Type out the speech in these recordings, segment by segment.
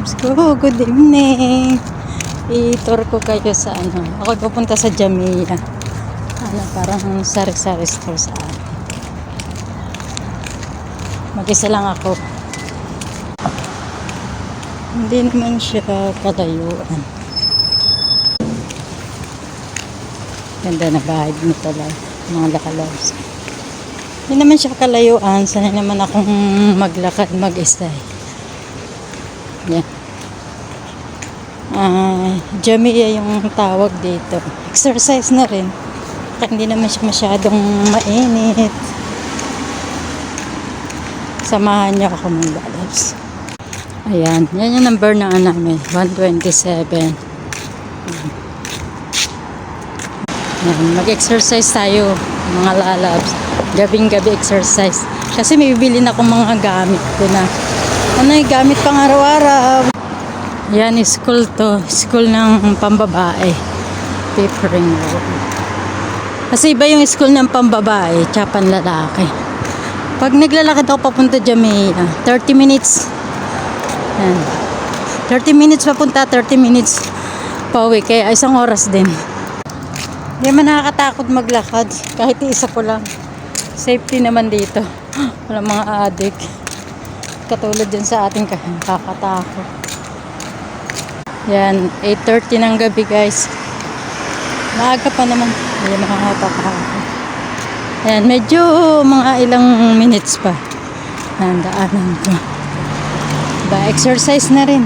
lalabs ko, good evening. I-tour ko kayo sa ako pupunta sa Jamia. Parang sari-sari store sa akin. Mag-isa lang ako. Hindi naman siya kalayuan. Ganda na bahay nito lang, mga lakalabs. Hindi naman siya kalayuan. Sanay naman akong maglakad mag-isa. Yan. Jamia yung tawag dito. Exercise na rin. Kaya hindi naman siya masyadong mainit. Samahan niyo ako mga lalabs. Ayan. Yan yung number na namin. 127. Yan. Mag-exercise tayo mga lalabs. Gabing-gabi exercise. Kasi may bibili na akong mga gamit ko na. Yung gamit pang araw-araw. Yan, school to. School ng pambabae. Papering road. Kasi iba yung school ng pambabae, tsaka panlalaki. Pag naglalakad ako papunta Jamia, 30 minutes. Yan. 30 minutes papunta, 30 minutes pauwi. Kaya isang oras din. Hindi man nakakatakot maglakad. Kahit isa ko lang. Safety naman dito. Walang mga addict. Katulad dyan sa ating kakatakot. Yan, 8:30 ng gabi guys. Maaga pa naman. Ayan, nakakatakot. Ayan, medyo mga ilang minutes pa. Nandaanan ko. Exercise na rin.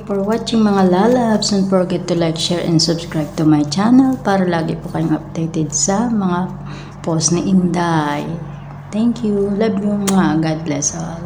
For watching mga lalabs, don't forget to like, share, and subscribe to my channel para lagi po kayong updated sa mga post ni Inday. Thank you. Love you mga. God bless all.